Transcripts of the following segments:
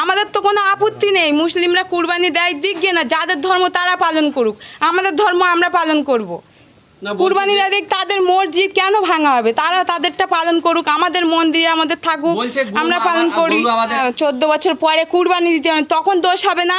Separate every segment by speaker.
Speaker 1: আমাদের তো কোনো আপত্তি নেই, মুসলিমরা কুরবানি দেয় দিক গে না, যাদের ধর্ম তারা পালন করুক, আমাদের ধর্ম আমরা পালন করব। কুরবানি দেয় দিক, তাদের মসজিদ কেন ভাঙা হবে? তারা তাদেরটা পালন করুক, আমাদের মন্দির আমাদের থাকুক, আমরা পালন করি। 14 বছর পরে কুরবানি দিতে হবে, তখন দোষ হবে না?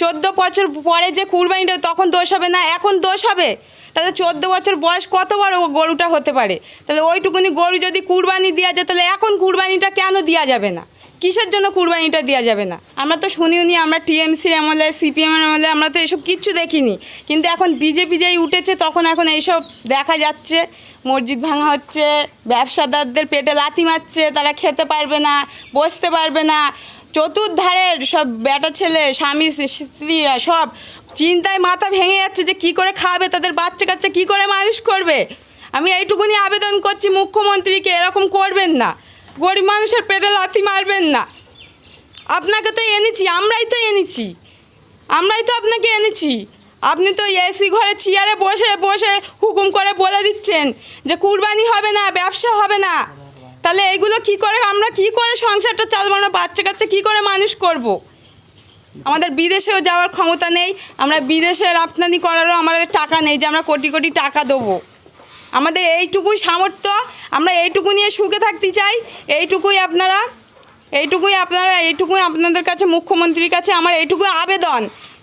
Speaker 1: 14 বছর পরে যে কুরবানিটা, তখন দোষ হবে না? এখন দোষ হবে? তাহলে 14 বছর বয়স কত বড় গরুটা হতে পারে? তাহলে ওইটুকুনি গরু যদি কুরবানি দেওয়া যায়, তাহলে এখন কুরবানিটা কেন দেওয়া যাবে না? কিসের জন্য কুরবানিটা দেওয়া যাবে না? আমরা তো শুনিও নি, আমরা টিএমসির আমলে, সিপিএমের আমলে আমরা তো এসব কিচ্ছু দেখিনি, কিন্তু এখন বিজেপি যেই উঠেছে তখন এখন এইসব দেখা যাচ্ছে। মসজিদ ভাঙা হচ্ছে, ব্যবসাদারদের পেটে লাথি মারছে, তারা খেতে পারবে না, বসতে পারবে না। চতুর্ধারের সব বেটা ছেলে, স্বামী স্ত্রীরা সব চিন্তায় মাথা ভেঙে যাচ্ছে যে কী করে খাবে, তাদের বাচ্চা কাচ্চা কী করে মানুষ করবে। আমি এইটুকুনি আবেদন করছি মুখ্যমন্ত্রীকে, এরকম করবেন না, গরিব মানুষের পেটে লাথি মারবেন না। আপনাকে তো এনেছি, আমরাই তো এনেছি, আমরাই তো আপনাকে এনেছি। আপনি তো এসি ঘরে চেয়ারে বসে বসে হুকুম করে বলে দিচ্ছেন যে কুরবানি হবে না, ব্যবসা হবে না। তাহলে এইগুলো কি করে, আমরা কি করে সংসারটা চালাবো, আমরা বাচ্চা কাচ্চা কী করে মানুষ করব? আমাদের বিদেশেও যাওয়ার ক্ষমতা নেই, আমরা বিদেশে রপ্তানি করারও আমাদের টাকা নেই যে আমরা কোটি কোটি টাকা দেবো। আমাদের এইটুকুই সামর্থ্য, আমরা এইটুকু নিয়ে সুখে থাকতে চাই। এইটুকুই আপনাদের কাছে, মুখ্যমন্ত্রীর কাছে আমার এইটুকুই আবেদন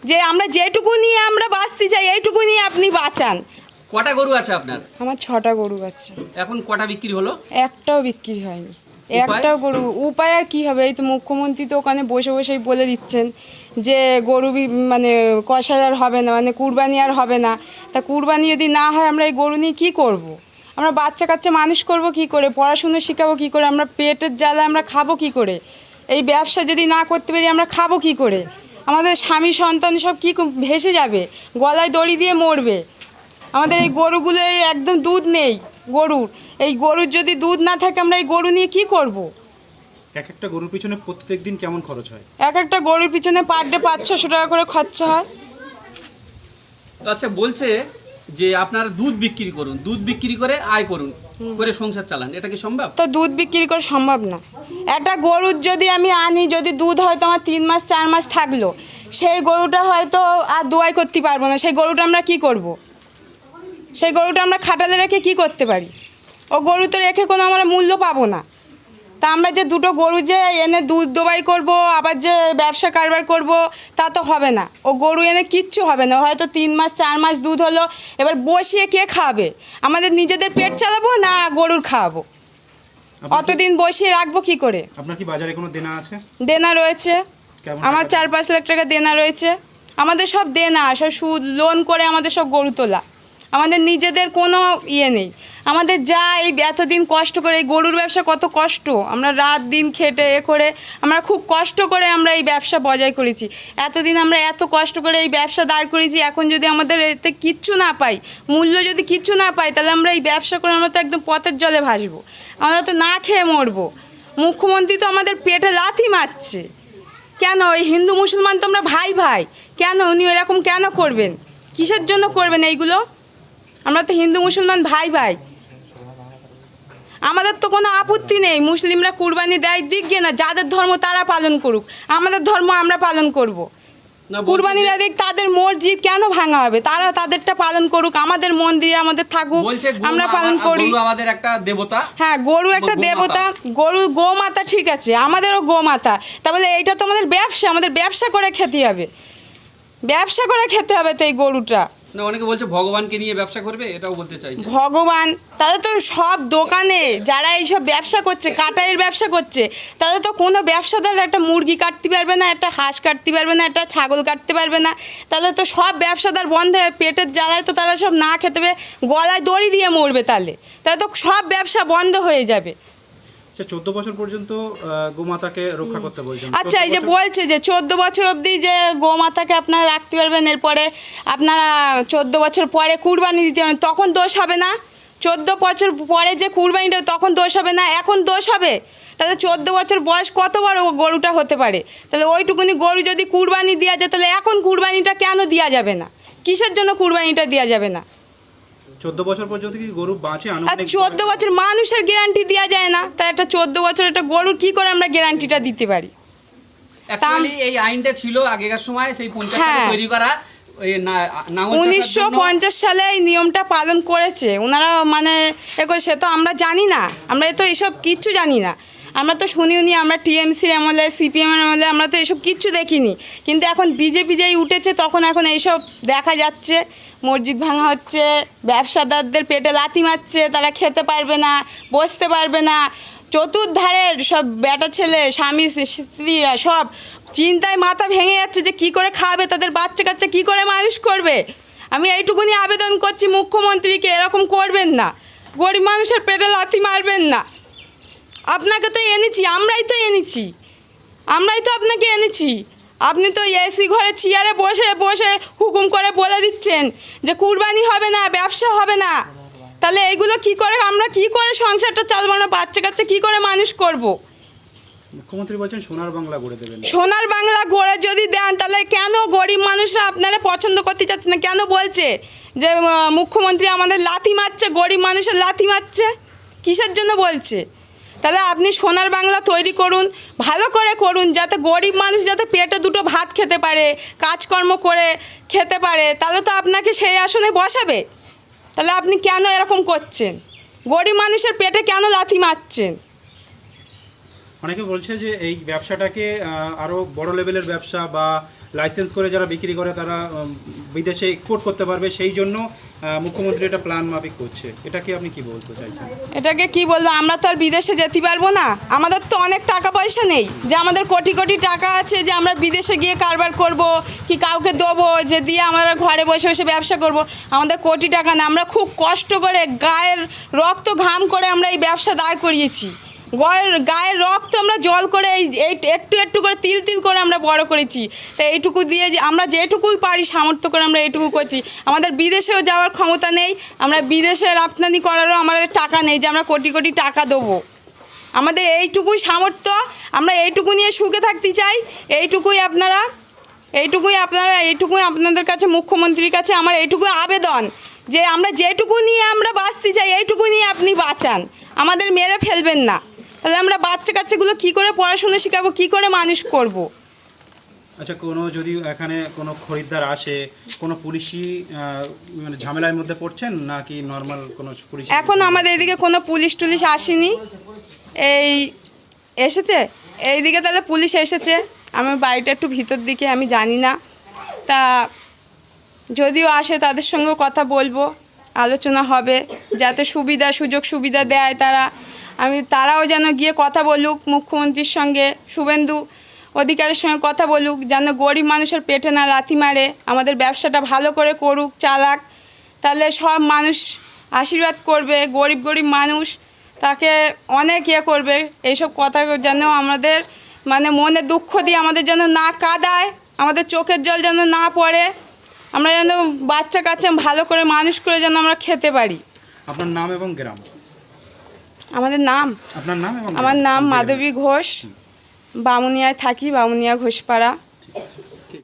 Speaker 1: যে আমরা যেটুকু নিয়ে আমরা বাঁচতে চাই, এইটুকু নিয়ে আপনি বাঁচান।
Speaker 2: কটা গরু আছে আপনার?
Speaker 1: আমার 6টা গরু আছে।
Speaker 2: এখন কটা বিক্রি হলো?
Speaker 1: একটাও বিক্রি হয়নি, একটাও গরু। উপায় আর কী হবে? এই তো মুখ্যমন্ত্রী তো ওখানে বসে বসেই বলে দিচ্ছেন যে গরু মানে কষাই আর হবে না, মানে কুরবানি আর হবে না। তা কুরবানি যদি না হয় আমরা এই গরু নিয়ে কী করব? আমরা বাচ্চা কাচ্চা মানুষ করব কী করে? পড়াশুনো শেখাবো কী করে? আমরা পেটের জ্বালা আমরা খাবো কী করে? এই ব্যবসা যদি না করতে পারি আমরা খাবো কী করে? আমাদের স্বামী সন্তান সব কী ভেসে যাবে, গলায় দড়ি দিয়ে মরবে। আমাদের এই গরুগুলো একদম দুধ নেই গরুর, এই গরুর যদি দুধ না থাকে আমরা এই গরু নিয়ে কী করব?
Speaker 3: এক একটা গরুর পিছনে প্রত্যেক দিন কেমন খরচ হয়?
Speaker 1: এক একটা গরুর পিছনে পার ডে 500-600 টাকা করে খরচা হয়।
Speaker 2: আচ্ছা, বলছে যে আপনারা দুধ বিক্রি করুন, দুধ বিক্রি করে আয় করুন, করে সংসার চালান, এটা কি সম্ভব?
Speaker 1: তো দুধ বিক্রি করা সম্ভব না। একটা গরুর যদি আমি আনি, যদি দুধ হয়তো আমার 3 মাস 4 মাস থাকলো, সেই গরুটা হয়তো আর দোয়াই করতে পারবো না। সেই গরুটা আমরা কি করব? সেই গরুটা আমরা খাটালে রেখে কি করতে পারি? ও গরু তো রেখে কোনো আমরা মূল্য পাবো না। তা আমরা যে দুটো গরু যে এনে দুধ দোবাই করব, আবার যে ব্যবসা কারবার করব, তা তো হবে না। ও গরু এনে কিচ্ছু হবে না। হয়তো 3 মাস 4 মাস দুধ হলো, এবার বসিয়ে কে খাবে? আমাদের নিজেদের পেট চালাবো না গরুর খাওয়াবো? অতদিন বসিয়ে রাখবো কি করে?
Speaker 3: আপনার কি বাজারে কোনো দেনা আছে?
Speaker 1: দেনা রয়েছে, আমার 4-5 লাখ টাকা দেনা রয়েছে। আমাদের সব দেনা, সব সুদ লোন করে আমাদের সব গরু তোলা। আমাদের নিজেদের কোনো ইয়ে নেই। আমাদের যা এই এতদিন কষ্ট করে, এই গরুর ব্যবসা কত কষ্ট, আমরা রাত দিন খেটে করে আমরা খুব কষ্ট করে আমরা এই ব্যবসা বজায় করেছি। এতদিন আমরা এত কষ্ট করে এই ব্যবসা দাঁড় করেছি, এখন যদি আমাদের এতে কিচ্ছু না পাই, মূল্য যদি কিচ্ছু না পাই, তাহলে আমরা এই ব্যবসা করে আমরা তো একদম পথের জলে ভাসবো, আমরা তো না খেয়ে মরবো। মুখ্যমন্ত্রী তো আমাদের পেটে লাথি মারছে। কেন? এই হিন্দু মুসলমান তো আমরা ভাই ভাই, কেন উনি এরকম কেন করবেন? কিসের জন্য করবেন এইগুলো? আমরা তো হিন্দু মুসলমান ভাই ভাই, আমাদের তো কোনো আপত্তি নেই। মুসলিমরা কুরবানি দেয় দিক গে না, যাদের ধর্ম তারা পালন করুক, আমাদের ধর্ম আমরা পালন করব। কুরবানি দেয় দিক, তাদের মসজিদ কেন ভাঙা হবে? তারা তাদেরটা পালন করুক, আমাদের মন্দির আমাদের থাকুক, আমরা পালন করি।
Speaker 2: আমাদের একটা দেবতা।
Speaker 1: হ্যাঁ, গরু একটা দেবতা, গরু গোমাতা, ঠিক আছে, আমাদেরও গোমাতা। তাহলে এইটা তো আমাদের ব্যবসা, আমাদের ব্যবসা করে খেতে হবে, ব্যবসা করে খেতে হবে তো এই গরুটা।
Speaker 2: না, অনেকে বলছে ভগবানকে নিয়ে ব্যবসা করবে, এটাও বলতে চাইছে।
Speaker 1: ভগবান, তাহলে তো সব দোকানে যারা এইসব ব্যবসা করছে, কাটাইয়ের ব্যবসা করছে, তাহলে তো কোনো ব্যবসাদার একটা মুরগি কাটতে পারবে না, একটা হাঁস কাটতে পারবে না, একটা ছাগল কাটতে পারবে না। তাহলে তো সব ব্যবসাদার বন্ধ হয়ে পেটের জ্বালায় তো তারা সব না খেতে পেয়ে গলায় দড়ি দিয়ে মরবে। তাহলে তো সব ব্যবসা বন্ধ হয়ে যাবে।
Speaker 3: 14 বছর পর্যন্ত গোমাতাকে রক্ষা করতে বলছেন।
Speaker 1: আচ্ছা, এই যে বলছে যে 14 বছর অবধি যে গোমাতাকে আপনারা রাখতে পারবেন, এরপরে আপনারা 14 বছর পরে কুরবানি দিতে পারবেন, তখন দোষ হবে না? 14 বছর পরে যে কুরবানিটা, তখন দোষ হবে না? এখন দোষ হবে? তাহলে 14 বছর বয়স কত বড় গরুটা হতে পারে? তাহলে ওইটুকুনি গরু যদি কুরবানি দেওয়া যায়, তাহলে এখন কুরবানিটা কেন দেওয়া যাবে না? কিসের জন্য কুরবানিটা দেওয়া যাবে না?
Speaker 3: 14 বছর পর্যন্ত কি গরু বাঁচে?
Speaker 1: আর 14 বছর মানুষের গ্যারান্টি দেওয়া যায় না, তা একটা 14 বছর একটা গরুর কী করে আমরা গ্যারান্টিটা দিতে পারি?
Speaker 2: অ্যাকচুয়ালি এই আইনটা ছিল আগেকার সময় সেই 50 সালে
Speaker 1: হ্যাঁ।
Speaker 2: তৈরি করা ওই নাঙল চাষার জন্য।
Speaker 1: 1950 সালে এই নিয়মটা পালন করেছে ওনারা, মানে সে তো আমরা জানি না, আমরা তো এসব কিচ্ছু জানি না, আমরা তো শুনিও নি, আমরা টিএমসির আমলে সিপিএমের আমলে আমরা তো এসব কিচ্ছু দেখিনি, কিন্তু এখন বিজেপি যেই উঠেছে তখন এখন এইসব দেখা যাচ্ছে, মসজিদ ভাঙা হচ্ছে, ব্যবসাদারদের পেটে লাথি মারছে, তারা খেতে পারবে না, বসতে পারবে না, চতুর্ধারের সব বেটা ছেলে স্বামী স্ত্রীরা সব চিন্তায় মাথা ভেঙে যাচ্ছে যে কি করে খাবে, তাদের বাচ্চা কাচ্চা কী করে মানুষ করবে। আমি এইটুকুনি আবেদন করছি মুখ্যমন্ত্রীকে, এরকম করবেন না, গরিব মানুষের পেটে লাথি মারবেন না। আপনাকে তো এনেছি, আমরাই তো আপনাকে এনেছি, আপনি তো এসি ঘরে চেয়ারে বসে বসে হুকুম করে বলে দিচ্ছেন যে কুরবানি হবে না, ব্যবসা হবে না, তাহলে এইগুলো কি করে, আমরা কি করে সংসারটা চালাবো, আমরা বাচ্চা কাচ্চা কী করে মানুষ করব।
Speaker 3: মুখ্যমন্ত্রী বলছেন সোনার বাংলা গড়ে দেবেন।
Speaker 1: সোনার বাংলা গড়ে যদি দেন তাহলে কেন গরিব মানুষরা আপনারা পছন্দ করতে চাচ্ছে না, কেন বলছে যে মুখ্যমন্ত্রী আমাদের লাথি মারছে, গরিব মানুষের লাথি মারছে, কিসের জন্য বলছে? তাহলে আপনি সোনার বাংলা তৈরি করুন, ভালো করে করুন, যাতে গরিব মানুষ যাতে পেটে দুটো ভাত খেতে পারে, কাজকর্ম করে খেতে পারে, তাহলে তো আপনাকে সেই আসনে বসাবে। তাহলে আপনি কেন এরকম করছেন, গরিব মানুষের পেটে কেন লাথি মারছেন?
Speaker 3: অনেকে বলছে যে এই ব্যবসাটাকে আরো বড় লেভেলের ব্যবসা বা লাইসেন্স করে যারা বিক্রি করে তারা বিদেশে এক্সপোর্ট করতে পারবে, সেই জন্য মুখ্যমন্ত্রী এটা প্ল্যান মাফিক করছে। এটাকে আপনি কি বলতে চাইছেন?
Speaker 1: এটাকে কি বলবো, আমরা তো আর বিদেশে যেতে পারবো না, আমাদের তো অনেক টাকা পয়সা নেই যে আমাদের কোটি কোটি টাকা আছে যে আমরা বিদেশে গিয়ে কারবার করব কি কাউকে দেবো যে দিয়ে আমরা ঘরে বসে বসে ব্যবসা করব। আমাদের কোটি টাকা না, আমরা খুব কষ্ট করে গায়ের রক্ত ঘাম করে আমরা এই ব্যবসা দাঁড় করিয়েছি, গায়ের রক্ত আমরা জল করে এই একটু একটু করে তিল তিল করে আমরা বড় করেছি। তো এইটুকু দিয়ে যে আমরা যেটুকুই পারি সামর্থ্য করে আমরা এইটুকু করছি। আমাদের বিদেশেও যাওয়ার ক্ষমতা নেই, আমরা বিদেশে রপ্তানি করারও আমাদের টাকা নেই যে আমরা কোটি কোটি টাকা দেবো। আমাদের এইটুকুই সামর্থ্য, আমরা এইটুকু নিয়ে সুখে থাকতে চাই। এইটুকুই আপনাদের কাছে, মুখ্যমন্ত্রীর কাছে আমার এইটুকুই আবেদন যে আমরা যেটুকু নিয়ে আমরা বাঁচতে চাই এইটুকু নিয়ে আপনি বাঁচান, আমাদের মেরে ফেলবেন না। তাহলে আমরা বাচ্চা কাচ্চাগুলো কী করে পড়াশোনা শেখাবো, কী করে মানুষ করব।
Speaker 3: আচ্ছা, কোনো যদি এখানে কোনো খরিদ্দার আসে, কোনো পুলিশি মানে ঝামেলার মধ্যে পড়ছেন নাকি নর্মাল কোনো পুলিশ?
Speaker 1: এখন আমাদের এদিকে কোনো পুলিশ টুলিশ আসেনি, এসেছে এইদিকে তাহলে পুলিশ এসেছে, আমার বাড়িটা একটু ভিতর দিকে, আমি জানি না, তা যদিও আসে তাদের সঙ্গেও কথা বলবো, আলোচনা হবে যাতে সুযোগ সুবিধা দেয় তারাও যেন গিয়ে কথা বলুক মুখ্যমন্ত্রীর সঙ্গে, শুভেন্দু অধিকারের সঙ্গে কথা বলুক, যেন গরিব মানুষের পেটে না লাথি মারে, আমাদের ব্যবসাটা ভালো করে করুক, চালাক, তাহলে সব মানুষ আশীর্বাদ করবে, গরিব মানুষ তাকে অনেক করবে। এইসব কথা যেন আমাদের মানে মনে দুঃখ দিয়ে আমাদের যেন না কাঁদায়, আমাদের চোখের জল যেন না পড়ে, আমরা যেন বাচ্চা কাচ্চা ভালো করে মানুষ করে যেন আমরা খেতে পারি।
Speaker 3: আপনার নাম এবং গ্রাম?
Speaker 1: আপনার নাম
Speaker 3: এবং
Speaker 1: আমার নাম মাধবী ঘোষ, বামুনিয়ায় থাকি, বামুনিয়া ঘোষপাড়া।